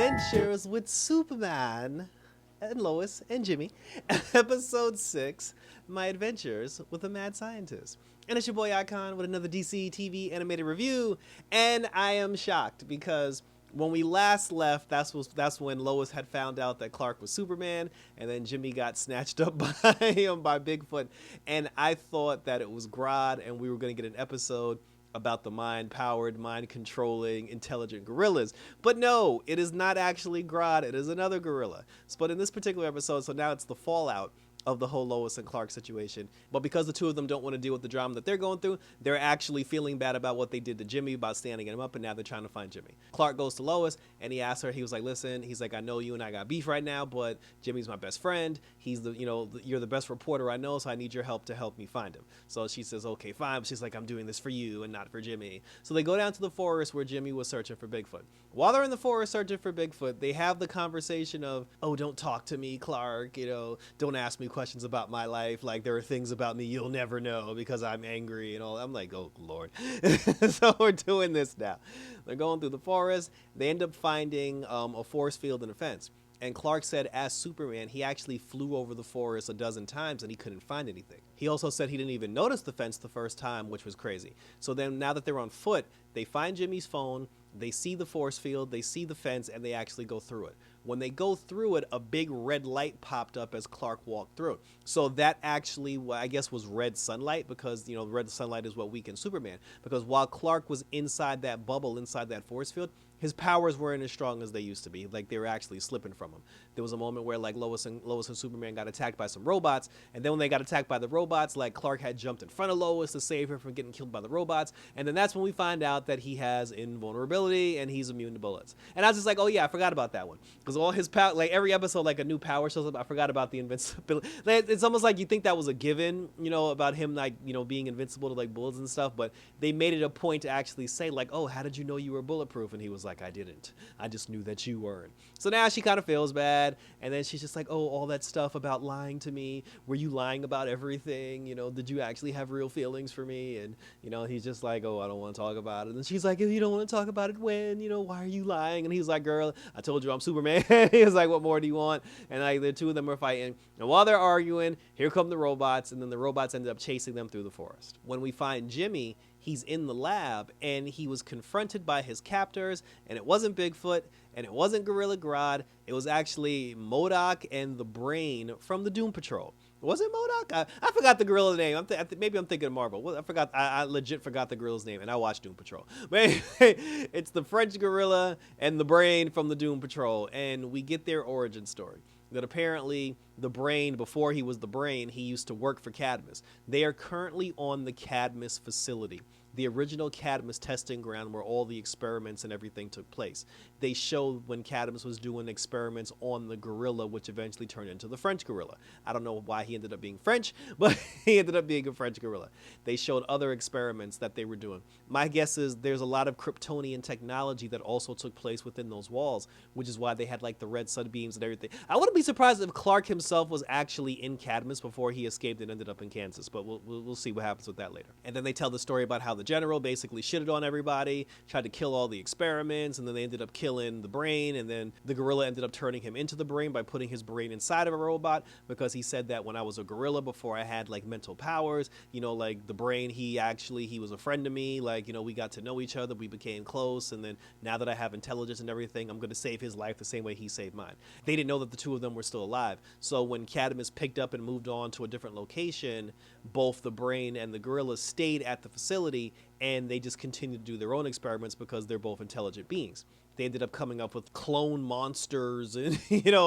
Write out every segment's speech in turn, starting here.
Adventures with Superman and Lois and Jimmy, Episode 6, My Adventures with a Mad Scientist. And it's your boy Icon with another DC TV animated review, and I am shocked because when we last left, that's when Lois had found out that Clark was Superman, and then Jimmy got snatched up by Bigfoot, and I thought that it was Grodd, and we were going to get an episode about the mind-powered, mind-controlling, intelligent gorillas. But no, it is not actually Grodd. It is another gorilla. But in this particular episode, so now it's the fallout of the whole Lois and Clark situation. But because the two of them don't want to deal with the drama that they're going through, they're actually feeling bad about what they did to Jimmy, about standing him up, and now they're trying to find Jimmy. Clark goes to Lois, and he asks her, he was like, listen, he's like, I know you and I got beef right now, but Jimmy's my best friend. He's you're the best reporter I know, so I need your help to help me find him. So she says, okay, fine. But she's like, I'm doing this for you and not for Jimmy. So they go down to the forest where Jimmy was searching for Bigfoot. While they're in the forest searching for Bigfoot, they have the conversation of, oh, don't talk to me, Clark, don't ask me questions about my life. Like, there are things about me you'll never know because I'm angry and all. I'm like, oh, Lord. So we're doing this now. They're going through the forest. They end up finding a force field and a fence. And Clark said as Superman, he actually flew over the forest a dozen times and he couldn't find anything. He also said he didn't even notice the fence the first time, which was crazy. So then now that they're on foot, they find Jimmy's phone, they see the force field, they see the fence, and they actually go through it. When they go through it, a big red light popped up as Clark walked through it. So that actually, I guess, was red sunlight because, red sunlight is what weakens Superman. Because while Clark was inside that bubble, inside that force field, his powers weren't as strong as they used to be. Like, they were actually slipping from him. There was a moment where, like, Lois and Superman got attacked by some robots, and then when they got attacked by the robots, like, Clark had jumped in front of Lois to save her from getting killed by the robots, and then that's when we find out that he has invulnerability and he's immune to bullets. And I was just like, oh yeah, I forgot about that one. Because all his power, like, every episode, like, a new power shows up. I forgot about the invincibility. Like, it's almost like you think that was a given, about him, like, being invincible to, like, bullets and stuff, but they made it a point to actually say, like, oh, how did you know you were bulletproof? And he was like, I didn't. I just knew that you weren't. So now she kind of feels bad, and then she's just like, oh, all that stuff about lying to me. Were you lying about everything? Did you actually have real feelings for me? And, he's just like, oh, I don't want to talk about it. And she's like, if you don't want to talk about it, when? Why are you lying? And he's like, girl, I told you I'm Superman. He was like, what more do you want? And, like, the two of them are fighting. And while they're arguing, here come the robots, and then the robots ended up chasing them through the forest. When we find Jimmy, he's in the lab, and he was confronted by his captors, and it wasn't Bigfoot, and it wasn't Gorilla Grodd. It was actually MODOK and the Brain from the Doom Patrol. Was it MODOK? I forgot the gorilla's name. Maybe I'm thinking of Marvel. Well, I forgot. I legit forgot the gorilla's name, and I watched Doom Patrol. But anyway, it's the French gorilla and the Brain from the Doom Patrol, and we get their origin story. That apparently the Brain, before he was the Brain, he used to work for Cadmus. They are currently on the Cadmus facility, the original Cadmus testing ground where all the experiments and everything took place. They showed when Cadmus was doing experiments on the gorilla, which eventually turned into the French gorilla. I don't know why he ended up being French, but he ended up being a French gorilla. They showed other experiments that they were doing. My guess is there's a lot of Kryptonian technology that also took place within those walls, which is why they had, like, the red sunbeams and everything. I wouldn't be surprised if Clark himself was actually in Cadmus before he escaped and ended up in Kansas, but we'll see what happens with that later. And then they tell the story about how the general basically shitted on everybody, tried to kill all the experiments, and then they ended up killing the Brain, and then the gorilla ended up turning him into the Brain by putting his brain inside of a robot, because he said that when I was a gorilla before I had, like, mental powers, like, the Brain, he was a friend to me, like, we got to know each other, we became close, and then now that I have intelligence and everything, I'm going to save his life the same way he saved mine. They didn't know that the two of them were still alive, so when Cadmus picked up and moved on to a different location, both the Brain and the gorilla stayed at the facility, and they just continued to do their own experiments because they're both intelligent beings. They ended up coming up with clone monsters and,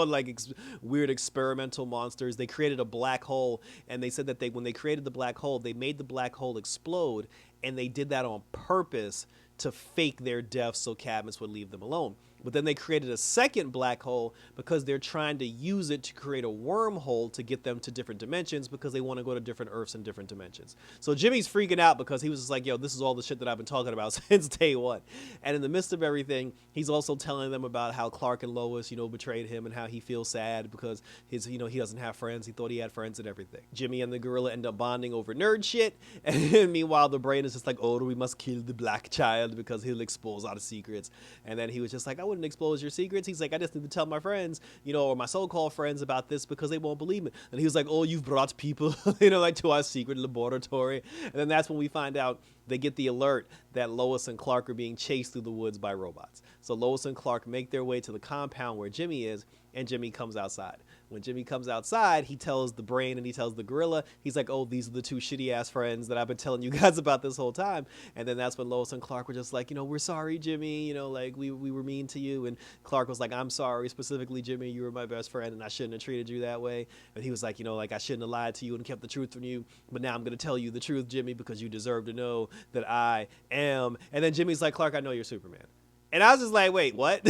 like weird experimental monsters. They created a black hole, and they said that when they created the black hole, they made the black hole explode, and they did that on purpose to fake their deaths so Cadmus would leave them alone. But then they created a second black hole because they're trying to use it to create a wormhole to get them to different dimensions because they want to go to different Earths and different dimensions. So Jimmy's freaking out because he was just like, yo, this is all the shit that I've been talking about since day one. And in the midst of everything, he's also telling them about how Clark and Lois, betrayed him and how he feels sad because he doesn't have friends. He thought he had friends and everything. Jimmy and the gorilla end up bonding over nerd shit. And meanwhile, the Brain is just like, oh, we must kill the black child because he'll expose all the secrets. And then he was just like, I wouldn't expose your secrets. He's like, I just need to tell my friends, you know, or my so-called friends about this because they won't believe me. And he was like, oh, you've brought people, you know, like to our secret laboratory. And then that's when we find out they get the alert that Lois and Clark are being chased through the woods by robots. So Lois and Clark make their way to the compound where Jimmy is, and Jimmy comes outside. When Jimmy comes outside, he tells the brain and he tells the gorilla, he's like, oh, these are the two shitty ass friends that I've been telling you guys about this whole time. And then that's when Lois and Clark were just like, you know, we're sorry, Jimmy, you know, like we were mean to you. And Clark was like, I'm sorry, specifically, Jimmy, you were my best friend and I shouldn't have treated you that way. And he was like, you know, like I shouldn't have lied to you and kept the truth from you. But now I'm going to tell you the truth, Jimmy, because you deserve to know that I am. And then Jimmy's like, Clark, I know you're Superman. And I was just like, wait, what?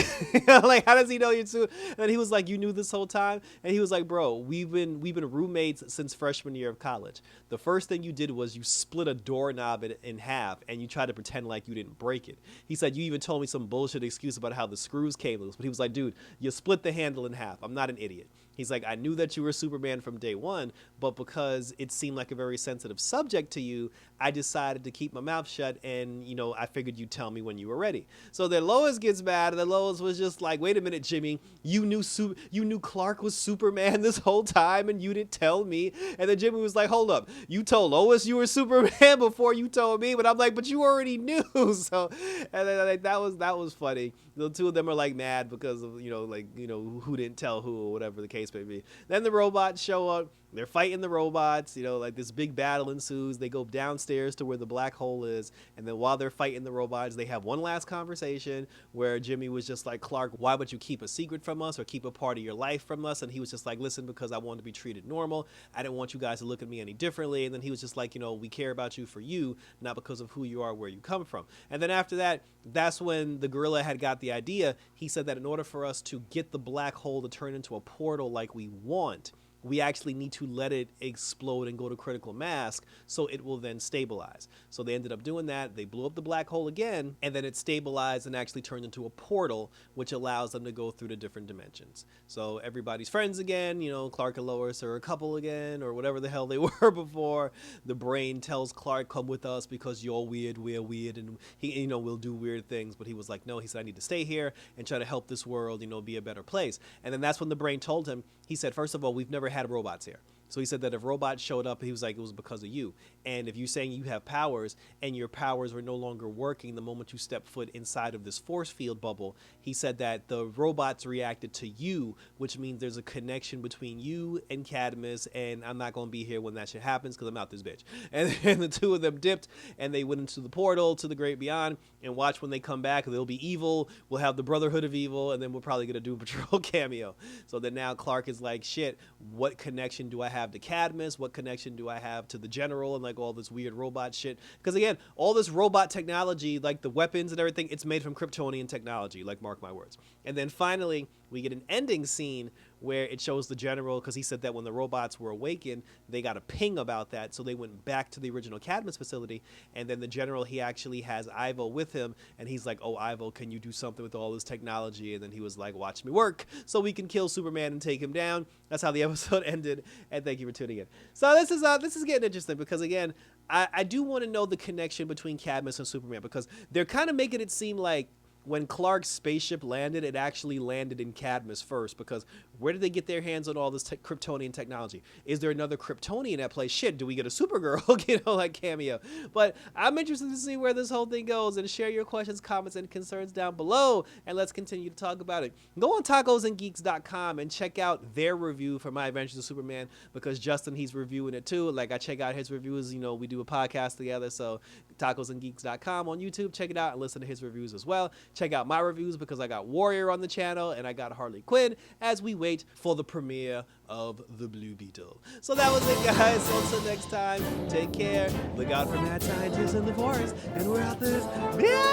Like, how does he know you're too? And he was like, you knew this whole time? And he was like, bro, we've been roommates since freshman year of college. The first thing you did was you split a doorknob in half and you tried to pretend like you didn't break it. He said, you even told me some bullshit excuse about how the screws came loose. But he was like, dude, you split the handle in half. I'm not an idiot. He's like, I knew that you were Superman from day one, but because it seemed like a very sensitive subject to you, I decided to keep my mouth shut and, you know, I figured you'd tell me when you were ready. So then Lois gets mad and then Lois was just like, wait a minute, Jimmy, you knew Clark was Superman this whole time and you didn't tell me. And then Jimmy was like, hold up, you told Lois you were Superman before you told me, but I'm like, but you already knew. So, and then like, that was funny. The two of them are like mad because of, you know, like, you know, who didn't tell who or whatever the case may be. Then the robots show up. They're fighting the robots, you know, like this big battle ensues. They go downstairs to where the black hole is. And then while they're fighting the robots, they have one last conversation where Jimmy was just like, Clark, why would you keep a secret from us or keep a part of your life from us? And he was just like, listen, because I wanted to be treated normal. I didn't want you guys to look at me any differently. And then he was just like, you know, we care about you for you, not because of who you are, where you come from. And then after that, that's when the gorilla had got the idea. He said that in order for us to get the black hole to turn into a portal like we want, we actually need to let it explode and go to critical mass so it will then stabilize. So they ended up doing that. They blew up the black hole again, and then it stabilized and actually turned into a portal, which allows them to go through the different dimensions. So everybody's friends again, you know, Clark and Lois are a couple again, or whatever the hell they were before. The brain tells Clark, come with us because you're weird, we're weird, and he, you know, we'll do weird things. But he was like, no, he said, I need to stay here and try to help this world, you know, be a better place. And then that's when the brain told him, he said, first of all, we've never had robots here. So he said that if robots showed up, he was like, it was because of you. And if you're saying you have powers and your powers were no longer working the moment you step foot inside of this force field bubble, he said that the robots reacted to you, which means there's a connection between you and Cadmus, and I'm not going to be here when that shit happens because I'm out this bitch. And the two of them dipped and they went into the portal to the great beyond, and watch when they come back, they'll be evil. We'll have the Brotherhood of Evil, and then we'll probably get a Doom Patrol cameo. So then now Clark is like, shit, what connection do I have to Cadmus? What connection do I have to the General and like all this weird robot shit? Because again, all this robot technology, like the weapons and everything, it's made from Kryptonian technology, like mark my words. And then finally, we get an ending scene where it shows the General, because he said that when the robots were awakened, they got a ping about that, so they went back to the original Cadmus facility, and then the General, he actually has Ivo with him, and he's like, oh, Ivo, can you do something with all this technology? And then he was like, watch me work, so we can kill Superman and take him down. That's how the episode ended, and thank you for tuning in. So this is getting interesting, because again, I do want to know the connection between Cadmus and Superman, because they're kind of making it seem like when Clark's spaceship landed, it actually landed in Cadmus first, because where did they get their hands on all this Kryptonian technology? Is there another Kryptonian at play? Shit, do we get a Supergirl, you know, like cameo? But I'm interested to see where this whole thing goes, and share your questions, comments, and concerns down below, and let's continue to talk about it. Go on tacosandgeeks.com and check out their review for My Adventures of Superman, because Justin, he's reviewing it too. Like, I check out his reviews, you know, we do a podcast together, so tacosandgeeks.com on YouTube, check it out and listen to his reviews as well. Check out my reviews, because I got Warrior on the channel and I got Harley Quinn as we wait for the premiere of The Blue Beetle. So that was it, guys. So until next time, take care. Look out for mad scientists in the forest, and we're out this. Yeah!